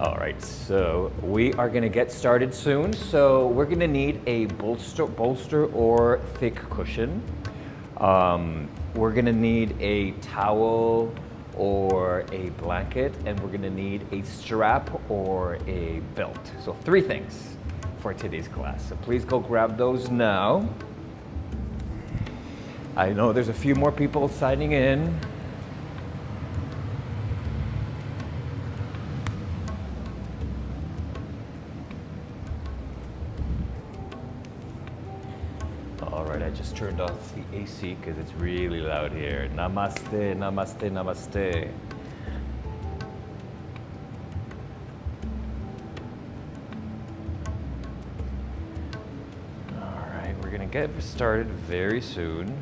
All right, so we are gonna get started soon. So we're gonna need a bolster or thick cushion. We're gonna need a towel or a blanket, and we're gonna need a strap or a belt. So 3 things for today's class. So please go grab those now. I know there's a few more people signing in. All right, I just turned off the AC because it's really loud here. Namaste, namaste, namaste. All right, we're gonna get started very soon.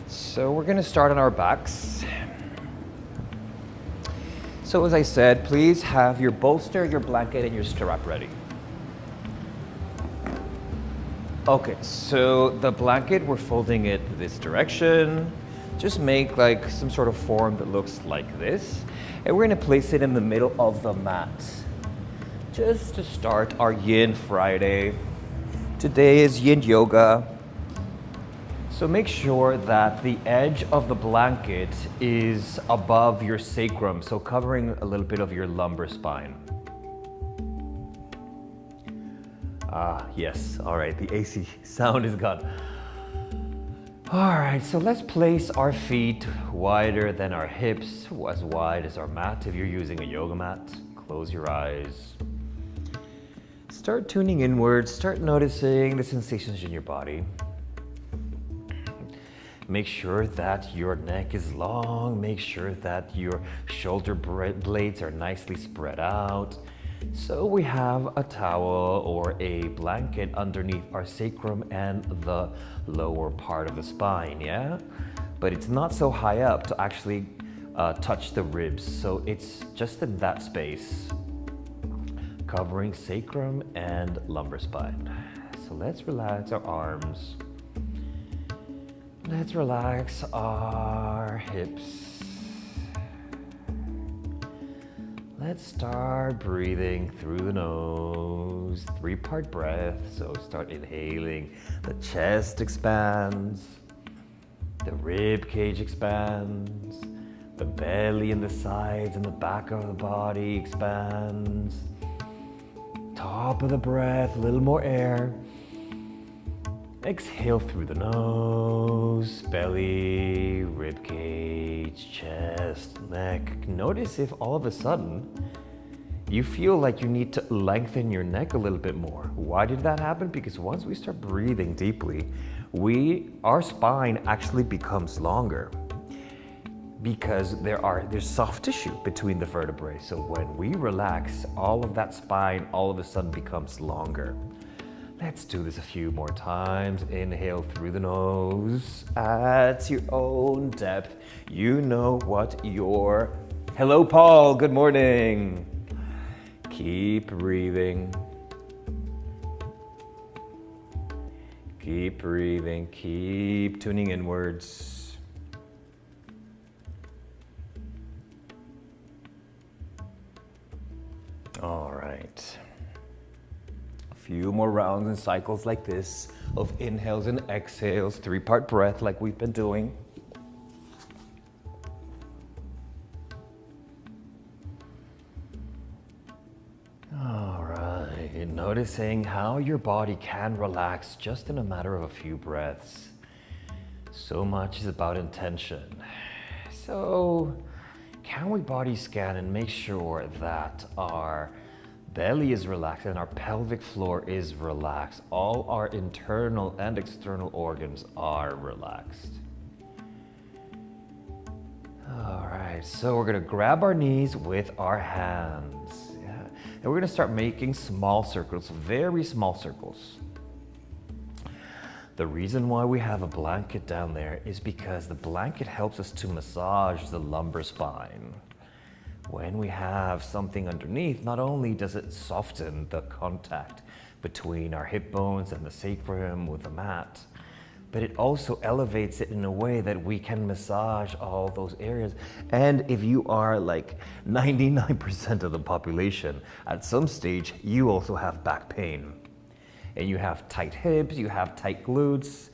So we're gonna start on our backs. So as I said, please have your bolster, your blanket, and your strap ready. Okay, so the blanket, we're folding it this direction. Just make like some sort of form that looks like this. And we're gonna place it in the middle of the mat. Just to start our Yin Friday. Today is Yin Yoga. So make sure that the edge of the blanket is above your sacrum, so covering a little bit of your lumbar spine. Yes, all right, the AC sound is gone. All right, so let's place our feet wider than our hips, as wide as our mat. If you're using a yoga mat, close your eyes. Start tuning inwards, start noticing the sensations in your body. Make sure that your neck is long, make sure that your shoulder blades are nicely spread out. So we have a towel or a blanket underneath our sacrum and the lower part of the spine, yeah? But it's not so high up to actually touch the ribs, so it's just in that space, covering sacrum and lumbar spine. So let's relax our arms. Let's relax our hips. Let's start breathing through the nose, 3-part breath. So start inhaling, the chest expands, the rib cage expands, the belly and the sides and the back of the body expands. Top of the breath, a little more air. Exhale through the nose, belly, rib cage, chest, neck. Notice if all of a sudden you feel like you need to lengthen your neck a little bit more. Why did that happen? Because once we start breathing deeply, our spine actually becomes longer because there's soft tissue between the vertebrae. So when we relax, all of that spine all of a sudden becomes longer. Let's do this a few more times. Inhale through the nose at your own depth. You know what your... Hello, Paul. Good morning. Keep breathing. Keep breathing. Keep tuning inwards. All right. Few more rounds and cycles like this of inhales and exhales, 3-part breath like we've been doing. All right, noticing how your body can relax just in a matter of a few breaths. So much is about intention. So can we body scan and make sure that our belly is relaxed and our pelvic floor is relaxed. All our internal and external organs are relaxed. All right, so we're gonna grab our knees with our hands. Yeah. And we're gonna start making small circles, very small circles. The reason why we have a blanket down there is because the blanket helps us to massage the lumbar spine. When we have something underneath, not only does it soften the contact between our hip bones and the sacrum with the mat, but it also elevates it in a way that we can massage all those areas. And if you are like 99% of the population, at some stage, you also have back pain. And you have tight hips, you have tight glutes,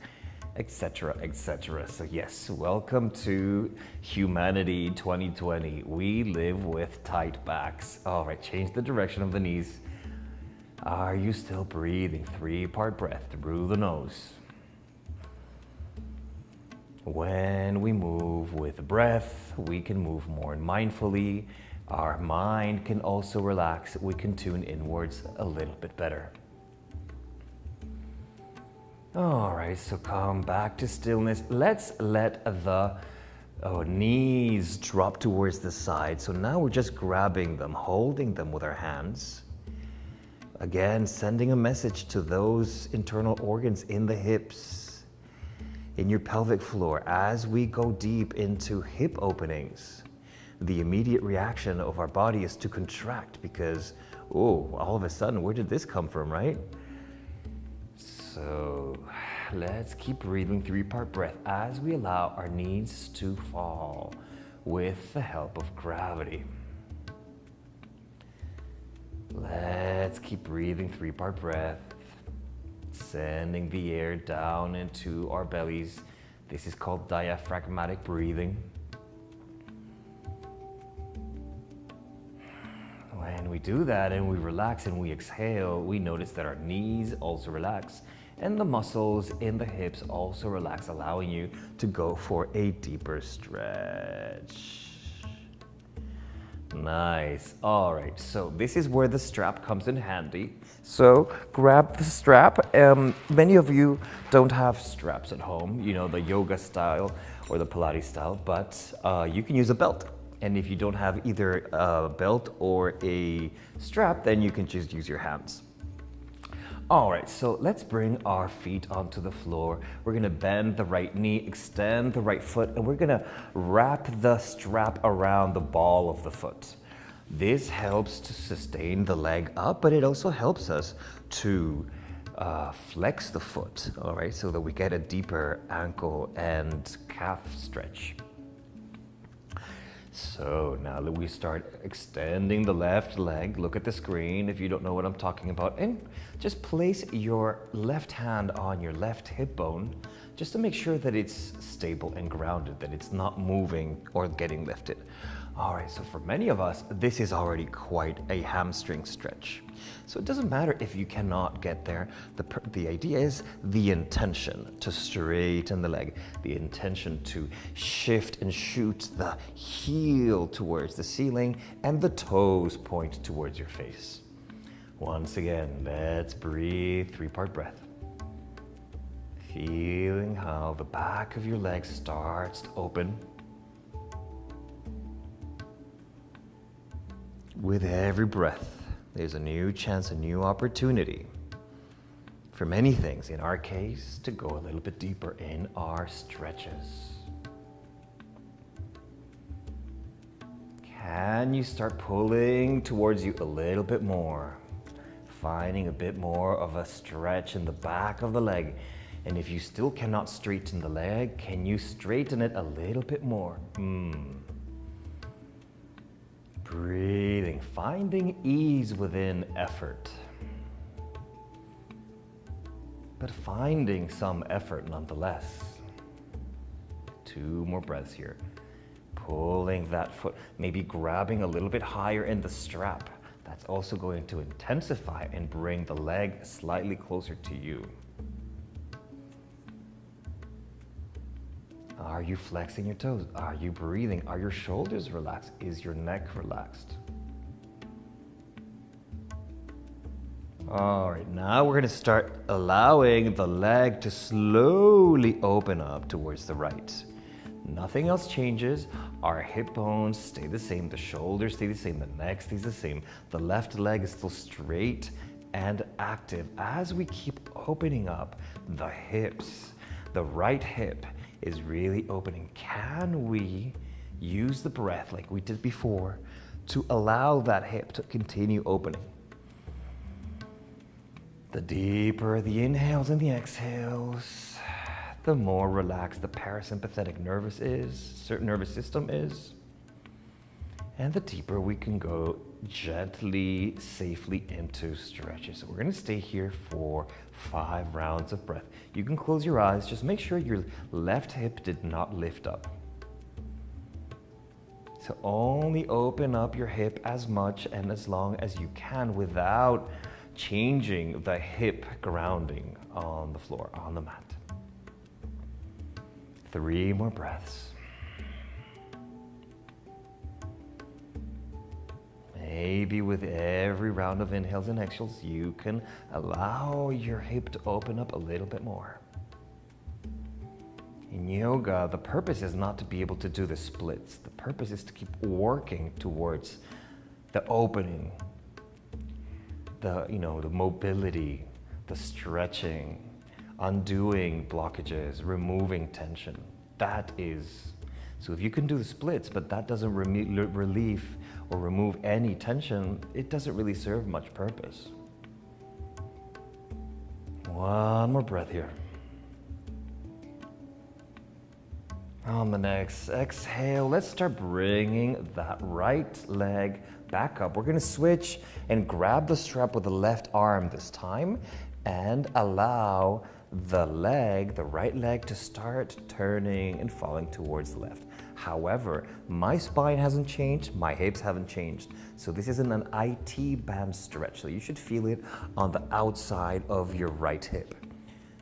etc., etc. So yes, welcome to Humanity 2020. We live with tight backs. All right, change the direction of the knees. Are you still breathing? 3-part breath through the nose. When we move with breath, we can move more mindfully. Our mind can also relax. We can tune inwards a little bit better. All right, so come back to stillness. Let's let the knees drop towards the side. So now we're just grabbing them, holding them with our hands. Again, sending a message to those internal organs in the hips, in your pelvic floor. As we go deep into hip openings, the immediate reaction of our body is to contract because, all of a sudden, where did this come from, right? So let's keep breathing 3-part breath as we allow our knees to fall with the help of gravity. Let's keep breathing 3-part breath, sending the air down into our bellies. This is called diaphragmatic breathing. When we do that and we relax and we exhale, we notice that our knees also relax and the muscles in the hips also relax, allowing you to go for a deeper stretch. Nice. All right, so this is where the strap comes in handy. So grab the strap. Many of you don't have straps at home, the yoga style or the Pilates style, but you can use a belt. And if you don't have either a belt or a strap, then you can just use your hands. All right, so let's bring our feet onto the floor. We're gonna bend the right knee, extend the right foot, and we're gonna wrap the strap around the ball of the foot. This helps to sustain the leg up, but it also helps us to flex the foot, all right, so that we get a deeper ankle and calf stretch. So now that we start extending the left leg, look at the screen if you don't know what I'm talking about, and just place your left hand on your left hip bone just to make sure that it's stable and grounded, that it's not moving or getting lifted. All right, so for many of us, this is already quite a hamstring stretch. So it doesn't matter if you cannot get there. The idea is the intention to straighten the leg, the intention to shift and shoot the heel towards the ceiling and the toes point towards your face. Once again, let's breathe 3-part breath. Feeling how the back of your leg starts to open. With every breath, there's a new chance, a new opportunity for many things. In our case, to go a little bit deeper in our stretches. Can you start pulling towards you a little bit more? Finding a bit more of a stretch in the back of the leg. And if you still cannot straighten the leg, can you straighten it a little bit more? Breathing, finding ease within effort, but finding some effort nonetheless. 2 more breaths here. Pulling that foot, maybe grabbing a little bit higher in the strap. That's also going to intensify and bring the leg slightly closer to you. Are you flexing your toes? Are you breathing? Are your shoulders relaxed? Is your neck relaxed? All right, now we're going to start allowing the leg to slowly open up towards the right. Nothing else changes. Our hip bones stay the same. The shoulders stay the same. The neck stays the same. The left leg is still straight and active as we keep opening up the hips. The right hip is really opening. Can we use the breath like we did before to allow that hip to continue opening? The deeper the inhales and the exhales, the more relaxed the parasympathetic nervous system is. And the deeper we can go gently, safely into stretches. So we're gonna stay here for 5 rounds of breath. You can close your eyes, just make sure your left hip did not lift up. So only open up your hip as much and as long as you can without changing the hip grounding on the floor, on the mat. 3 more breaths. Maybe with every round of inhales and exhales, you can allow your hip to open up a little bit more. In yoga, the purpose is not to be able to do the splits. The purpose is to keep working towards the opening, the mobility, the stretching, undoing blockages, removing tension. That is, so if you can do the splits, but that doesn't relieve or remove any tension, it doesn't really serve much purpose. 1 more breath here. On the next exhale, let's start bringing that right leg back up. We're gonna switch and grab the strap with the left arm this time and allow the right leg to start turning and falling towards the left. However, my spine hasn't changed, my hips haven't changed. So this isn't an IT band stretch, so you should feel it on the outside of your right hip.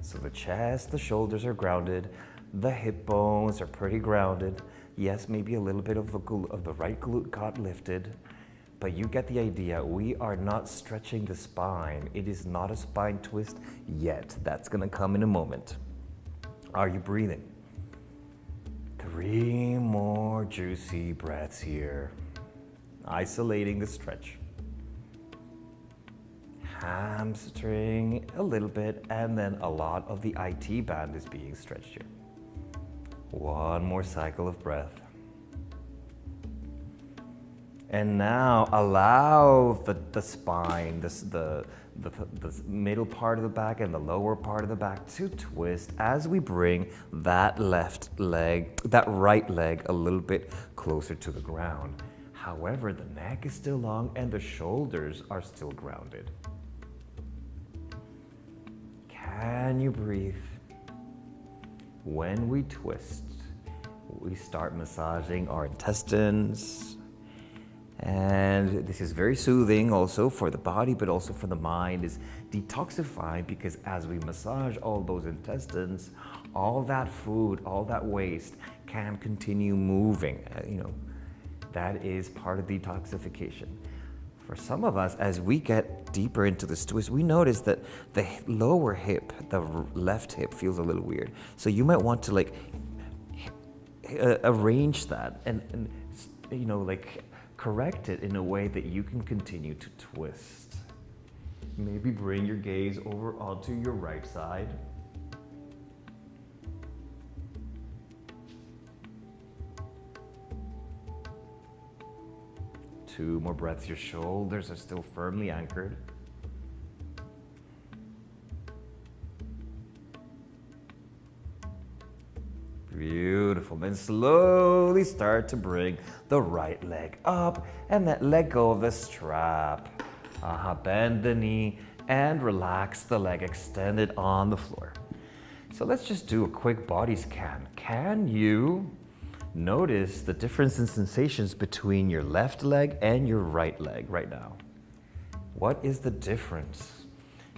So the chest, the shoulders are grounded, the hip bones are pretty grounded. Yes, maybe a little bit of the right glute got lifted, but you get the idea. We are not stretching the spine. It is not a spine twist yet. That's gonna come in a moment. Are you breathing? 3 more juicy breaths here. Isolating the stretch. Hamstring a little bit, and then a lot of the IT band is being stretched here. 1 more cycle of breath. And now allow the spine, the middle part of the back and the lower part of the back to twist as we bring that right leg a little bit closer to the ground. However, the neck is still long and the shoulders are still grounded. Can you breathe? When we twist, we start massaging our intestines. And this is very soothing also for the body, but also for the mind. Is detoxifying, because as we massage all those intestines, all that food, all that waste can continue moving. That is part of detoxification. For some of us, as we get deeper into this twist, we notice that the lower hip, the left hip, feels a little weird. So you might want to arrange that and correct it in a way that you can continue to twist. Maybe bring your gaze over onto your right side. Two more breaths. Your shoulders are still firmly anchored. Beautiful. Then slowly start to bring the right leg up and then let go of the strap. Bend the knee and relax the leg, extend it on the floor. So let's just do a quick body scan. Can you notice the difference in sensations between your left leg and your right leg right now? What is the difference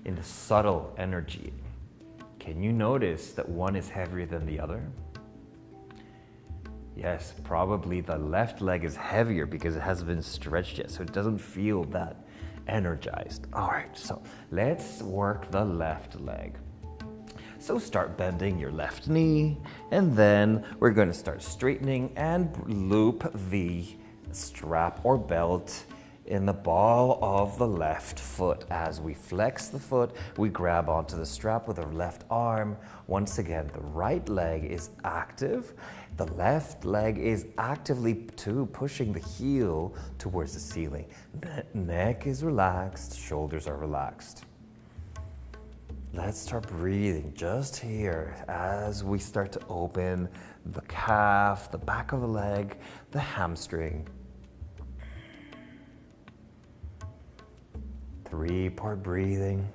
in the subtle energy? Can you notice that one is heavier than the other? Yes, probably the left leg is heavier because it hasn't been stretched yet, so it doesn't feel that energized. All right, so let's work the left leg. So start bending your left knee, and then we're going to start straightening and loop the strap or belt in the ball of the left foot. As we flex the foot, we grab onto the strap with our left arm. Once again, the right leg is active. The left leg is actively pushing the heel towards the ceiling. Neck is relaxed, shoulders are relaxed. Let's start breathing just here as we start to open the calf, the back of the leg, the hamstring. 3-part breathing.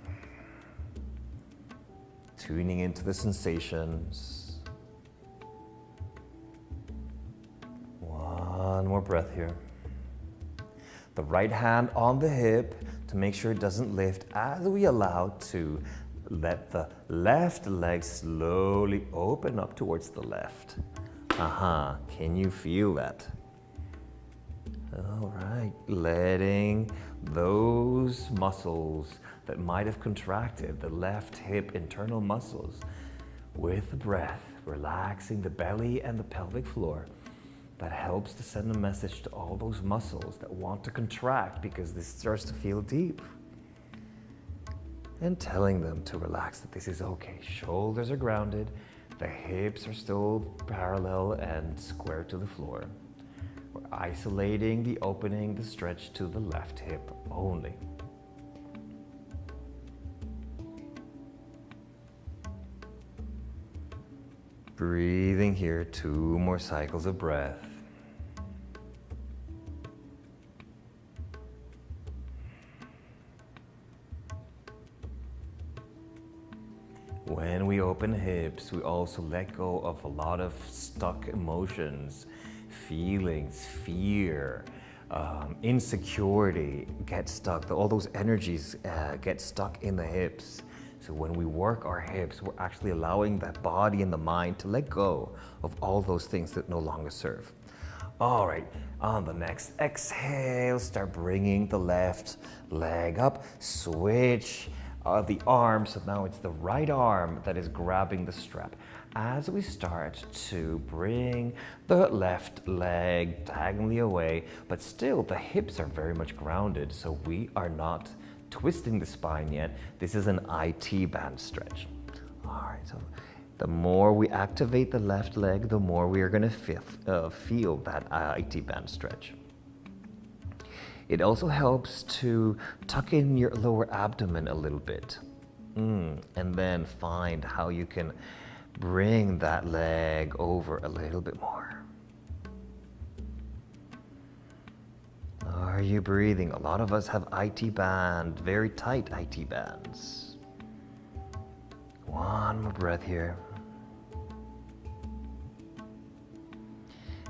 Tuning into the sensations. One more breath here. The right hand on the hip to make sure it doesn't lift as we allow to let the left leg slowly open up towards the left. Can you feel that? All right, letting those muscles that might have contracted, the left hip internal muscles, with the breath, relaxing the belly and the pelvic floor. That helps to send a message to all those muscles that want to contract because this starts to feel deep. And telling them to relax, that this is okay. Shoulders are grounded, the hips are still parallel and square to the floor. We're isolating the opening, the stretch to the left hip only. Breathing here, 2 more cycles of breath. When we open hips, we also let go of a lot of stuck emotions, feelings, fear, insecurity get stuck. All those energies get stuck in the hips. So when we work our hips, we're actually allowing that body and the mind to let go of all those things that no longer serve. All right, on the next exhale, start bringing the left leg up, switch the arm, so now it's the right arm that is grabbing the strap. As we start to bring the left leg diagonally away, but still the hips are very much grounded, so we are not twisting the spine yet. This is an IT band stretch. All right, so the more we activate the left leg, the more we are going to feel that IT band stretch. It also helps to tuck in your lower abdomen a little bit. And then find how you can bring that leg over a little bit more. Are you breathing? A lot of us have IT band, very tight IT bands. One more breath here.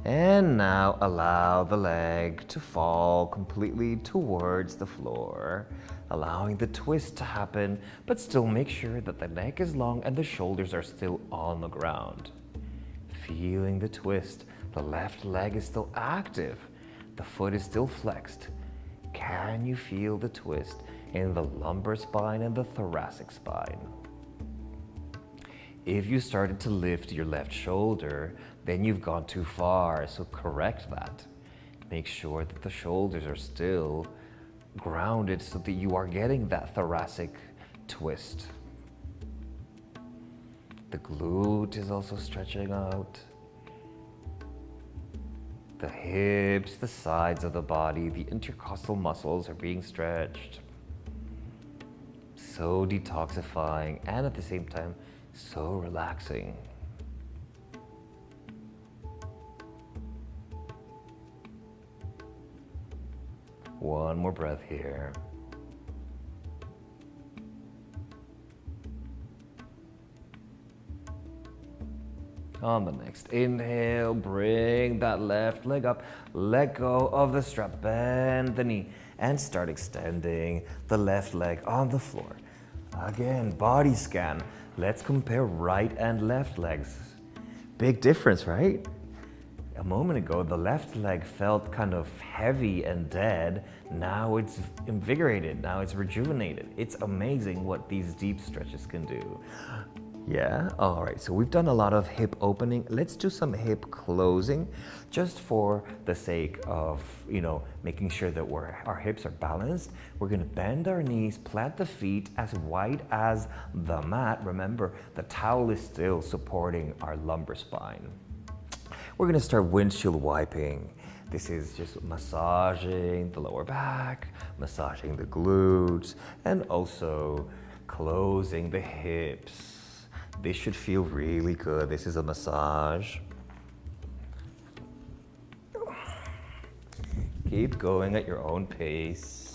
And now allow the leg to fall completely towards the floor, allowing the twist to happen, but still make sure that the neck is long and the shoulders are still on the ground. Feeling the twist, the left leg is still active, the foot is still flexed. Can you feel the twist in the lumbar spine and the thoracic spine? If you started to lift your left shoulder, then you've gone too far, so correct that. Make sure that the shoulders are still grounded so that you are getting that thoracic twist. The glute is also stretching out. The hips, the sides of the body, the intercostal muscles are being stretched. So detoxifying and at the same time, so relaxing. One more breath here. On the next inhale, bring that left leg up, let go of the strap, bend the knee, and start extending the left leg on the floor. Again, body scan. Let's compare right and left legs. Big difference, right? A moment ago, the left leg felt kind of heavy and dead. Now it's invigorated, now it's rejuvenated. It's amazing what these deep stretches can do. Yeah, all right, so we've done a lot of hip opening. Let's do some hip closing just for the sake of, making sure that our hips are balanced. We're gonna bend our knees, plant the feet as wide as the mat. Remember, the towel is still supporting our lumbar spine. We're gonna start windshield wiping. This is just massaging the lower back, massaging the glutes, and also closing the hips. This should feel really good. This is a massage. Keep going at your own pace.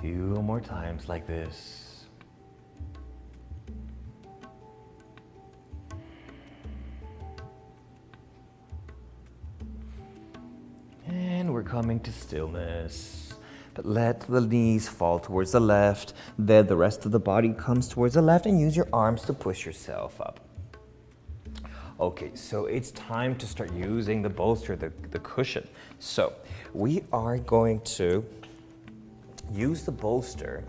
Few more times like this. And we're coming to stillness. But let the knees fall towards the left, then the rest of the body comes towards the left, and use your arms to push yourself up. Okay, so it's time to start using the bolster, the cushion. So we are going to use the bolster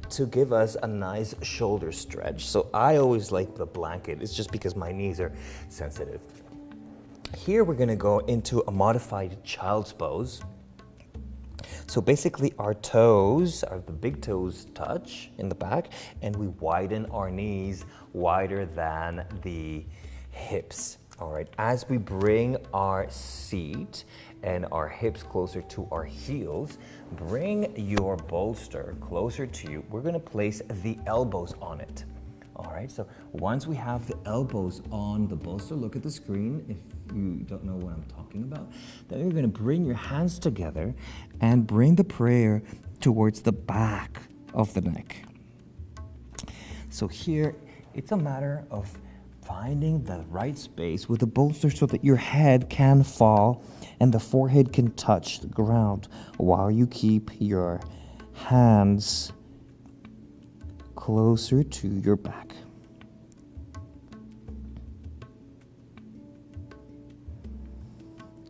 to give us a nice shoulder stretch. So I always like the blanket. It's just because my knees are sensitive. Here we're going to go into a modified child's pose. So basically our toes, the big toes touch in the back, and we widen our knees wider than the hips. All right, as we bring our seat and our hips closer to our heels, bring your bolster closer to you. We're gonna place the elbows on it. All right, so once we have the elbows on the bolster, look at the screen if you don't know what I'm talking about. Then you're gonna bring your hands together and bring the prayer towards the back of the neck. So here, it's a matter of finding the right space with the bolster so that your head can fall and the forehead can touch the ground while you keep your hands closer to your back.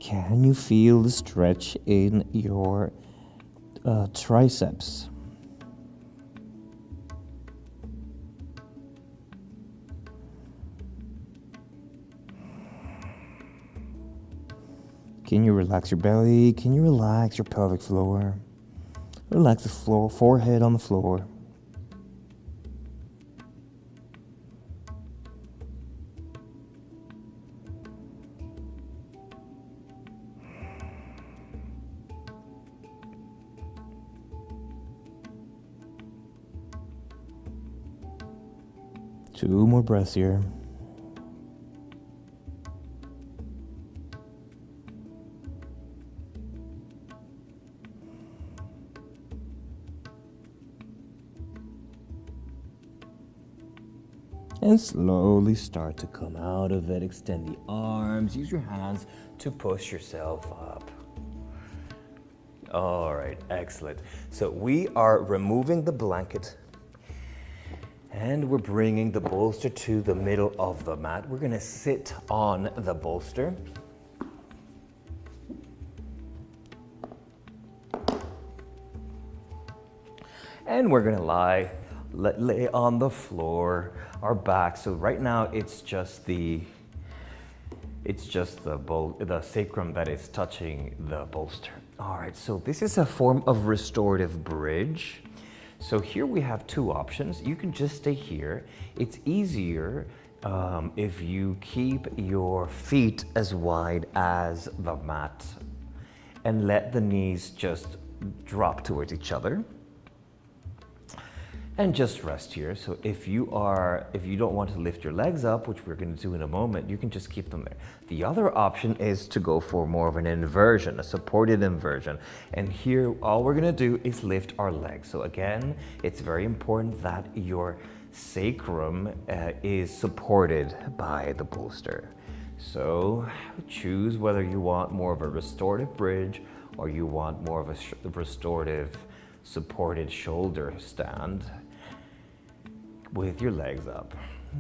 Can you feel the stretch in your triceps? Can you relax your belly? Can you relax your pelvic floor? Relax the floor, forehead on the floor. Two more breaths here. And slowly start to come out of it. Extend the arms. Use your hands to push yourself up. All right, excellent. So we are removing the blanket and we're bringing the bolster to the middle of the mat. We're gonna sit on the bolster. And we're gonna lay on the floor, our back. So right now it's just the sacrum that is touching the bolster. All right, so this is a form of restorative bridge. So here we have two options. You can just stay here. It's easier if you keep your feet as wide as the mat and let the knees just drop towards each other. And just rest here. So if you don't want to lift your legs up, which we're going to do in a moment, you can just keep them there. The other option is to go for more of an inversion, a supported inversion. And here, all we're going to do is lift our legs. So again, it's very important that your sacrum is supported by the bolster. So choose whether you want more of a restorative bridge or you want more of a restorative supported shoulder stand with your legs up,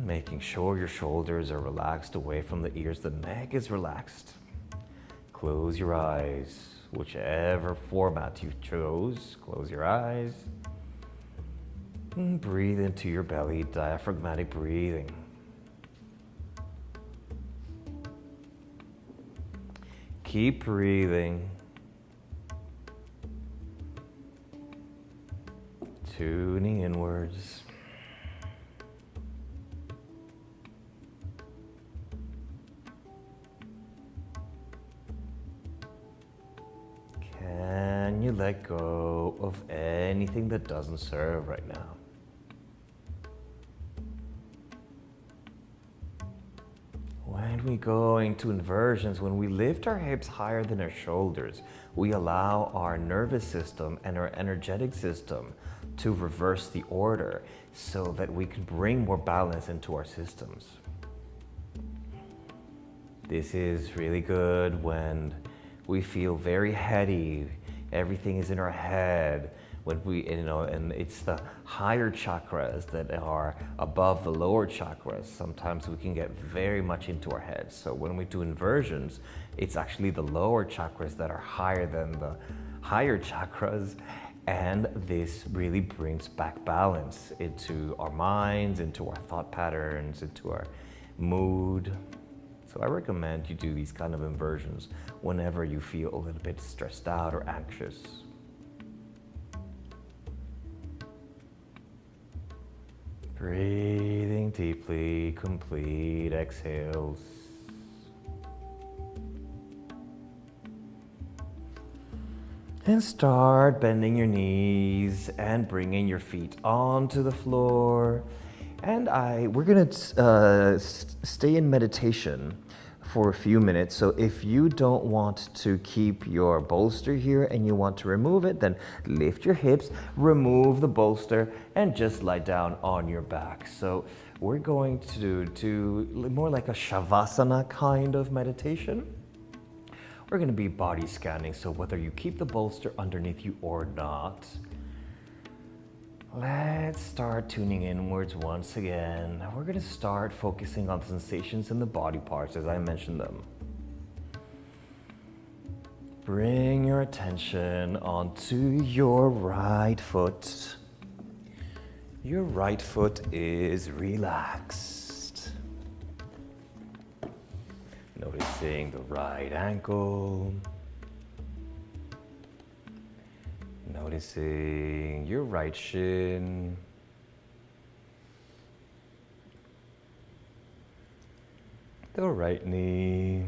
making sure your shoulders are relaxed away from the ears, the neck is relaxed. Close your eyes, whichever format you chose, close your eyes. And breathe into your belly, diaphragmatic breathing. Keep breathing. Tuning inwards. Can you let go of anything that doesn't serve right now? When we go into inversions, when we lift our hips higher than our shoulders, we allow our nervous system and our energetic system to reverse the order so that we can bring more balance into our systems. This is really good when we feel very heady, everything is in our head, when we, and it's the higher chakras that are above the lower chakras. Sometimes we can get very much into our heads. So when we do inversions, it's actually the lower chakras that are higher than the higher chakras. And this really brings back balance into our minds, into our thought patterns, into our mood. So I recommend you do these kind of inversions whenever you feel a little bit stressed out or anxious. Breathing deeply, complete exhales. And start bending your knees and bringing your feet onto the floor. And we're gonna stay in meditation for a few minutes. So if you don't want to keep your bolster here and you want to remove it, then lift your hips, remove the bolster, and just lie down on your back. So we're going to do more like a shavasana kind of meditation. We're going to be body scanning, so whether you keep the bolster underneath you or not. Let's start tuning inwards once again. We're going to start focusing on the sensations in the body parts as I mentioned them. Bring your attention onto your right foot. Your right foot is relaxed. Noticing the right ankle. Noticing your right shin. The right knee.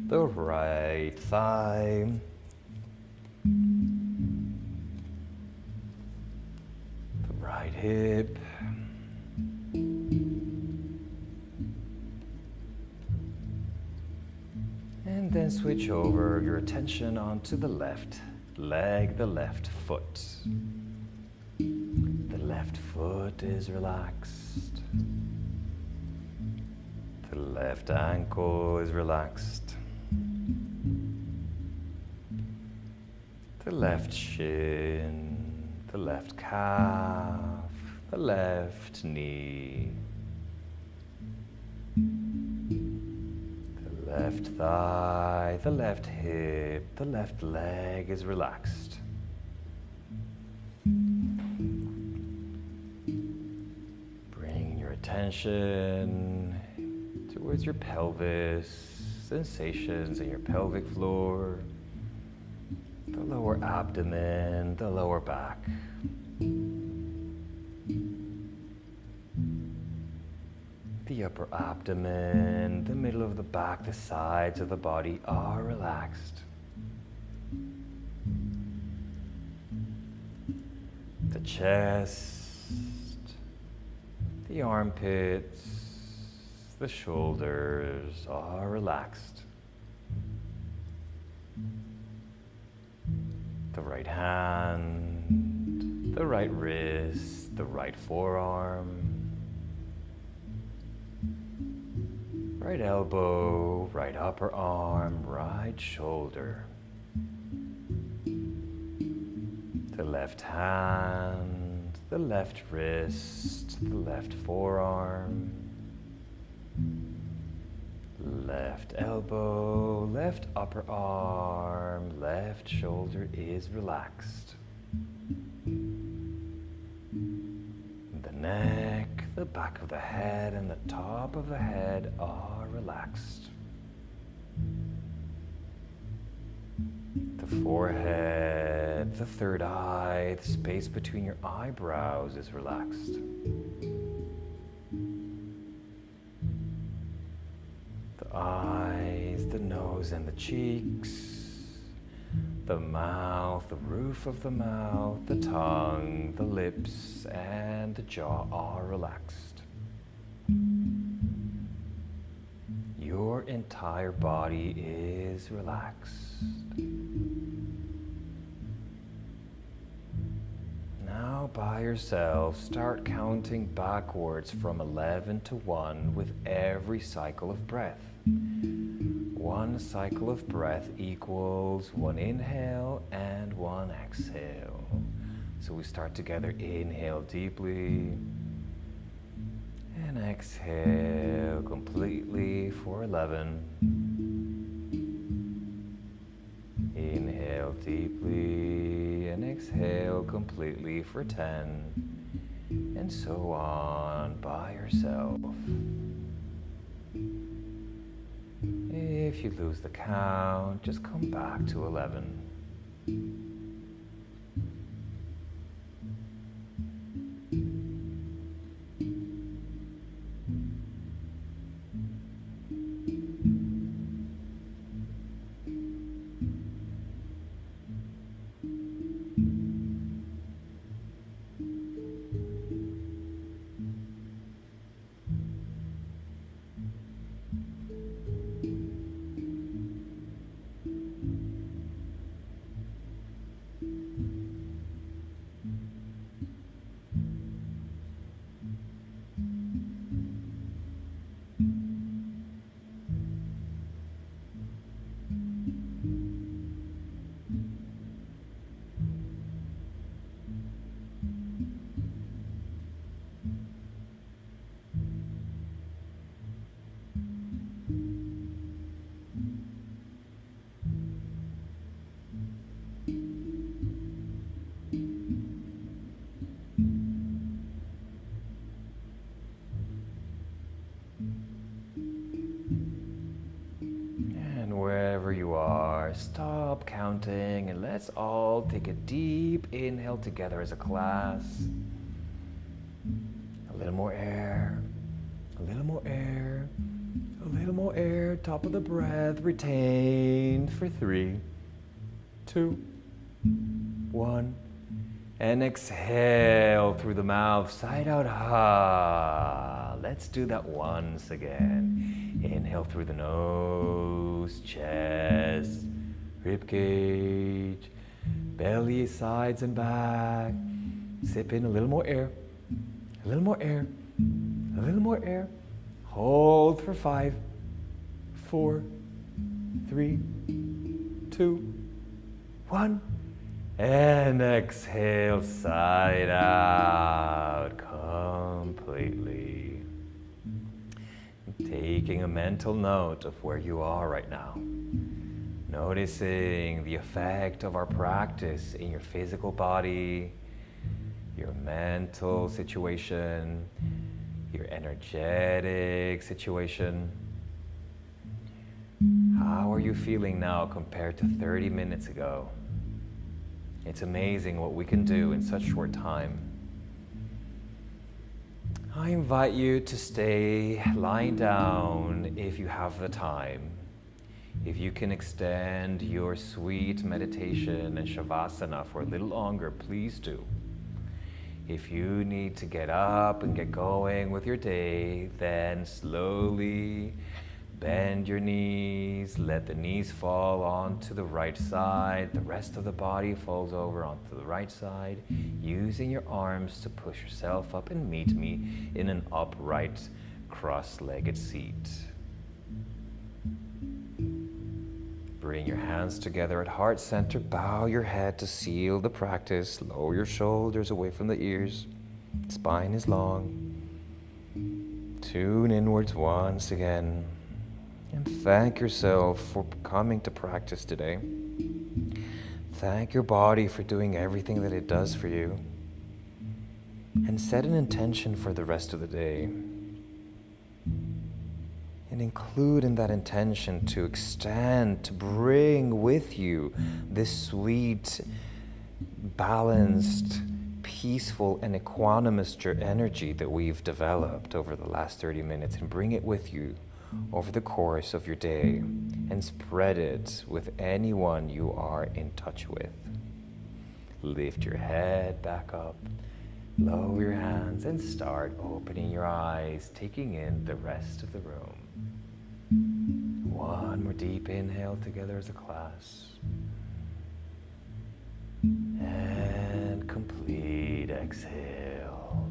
The right thigh. The right hip. And then switch over your attention onto the left leg, the left foot. The left foot is relaxed. The left ankle is relaxed. The left shin, the left calf, the left knee. Left thigh, the left hip, the left leg is relaxed. Bring your attention towards your pelvis, sensations in your pelvic floor, the lower abdomen, the lower back. The upper abdomen, the middle of the back, the sides of the body are relaxed. The chest, the armpits, the shoulders are relaxed. The right hand, the right wrist, the right forearm. Right elbow, right upper arm, right shoulder. The left hand, the left wrist, the left forearm. Left elbow, left upper arm, left shoulder is relaxed. The neck, the back of the head, and the top of the head are relaxed. The forehead, the third eye, the space between your eyebrows is relaxed. The eyes, the nose and the cheeks, the mouth, the roof of the mouth, the tongue, the lips, and the jaw are relaxed. Your entire body is relaxed. Now by yourself, start counting backwards from 11 to 1 with every cycle of breath. One cycle of breath equals one inhale and one exhale. So we start together. Inhale deeply and exhale completely for 11. Inhale deeply and exhale completely for 10. And so on by yourself. If you lose the count, just come back to 11. Wherever you are, stop counting and let's all take a deep inhale together as a class. A little more air, a little more air, a little more air, top of the breath, retain for 3, 2, 1, and exhale through the mouth, side out, ha. Let's do that once again. Inhale through the nose, chest, rib cage, belly, sides and back. Sip in a little more air, a little more air, a little more air. Hold for 5, 4, 3, 2, 1. And exhale, side out completely. Taking a mental note of where you are right now. Noticing the effect of our practice in your physical body, your mental situation, your energetic situation. How are you feeling now compared to 30 minutes ago? It's amazing what we can do in such short time. I invite you to stay lying down if you have the time. If you can extend your sweet meditation and shavasana for a little longer, please do. If you need to get up and get going with your day, then slowly bend your knees, let the knees fall onto the right side, the rest of the body falls over onto the right side, using your arms to push yourself up and meet me in an upright, cross-legged seat. Bring your hands together at heart center, bow your head to seal the practice, lower your shoulders away from the ears, spine is long. Tune inwards once again. And thank yourself for coming to practice today. Thank your body for doing everything that it does for you. And set an intention for the rest of the day. And include in that intention to extend, to bring with you this sweet, balanced, peaceful, and equanimous energy that we've developed over the last 30 minutes, and bring it with you over the course of your day and spread it with anyone you are in touch with. Lift your head back up, lower your hands, and start opening your eyes, taking in the rest of the room. One more deep inhale together as a class. And complete exhale.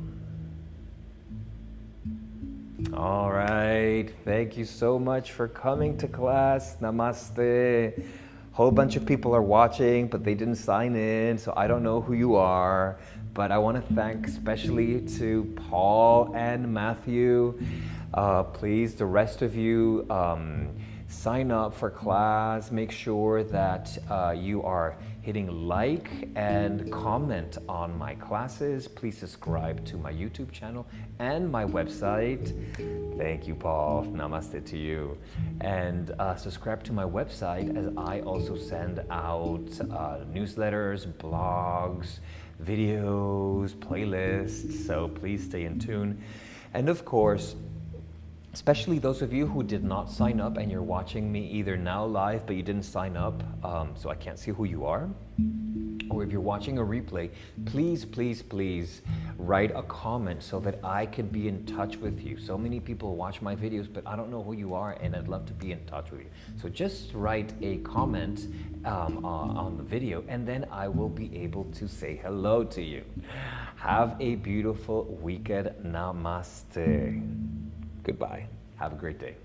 All right, thank you so much for coming to class. Namaste. Whole bunch of people are watching, but they didn't sign in, so I don't know who you are. But I want to thank especially to Paul and Matthew. Please, the rest of you, sign up for class. Make sure that you are hitting like and comment on my classes. Please subscribe to my YouTube channel and my website. Thank you, Paul. Namaste to you. And subscribe to my website, as I also send out newsletters, blogs, videos, playlists. So please stay in tune. And of course, especially those of you who did not sign up and you're watching me either now live but you didn't sign up, so I can't see who you are, or if you're watching a replay, please, please, please write a comment so that I can be in touch with you. So many people watch my videos, but I don't know who you are, and I'd love to be in touch with you. So just write a comment on the video, and then I will be able to say hello to you. Have a beautiful weekend. Namaste. Goodbye. Have a great day.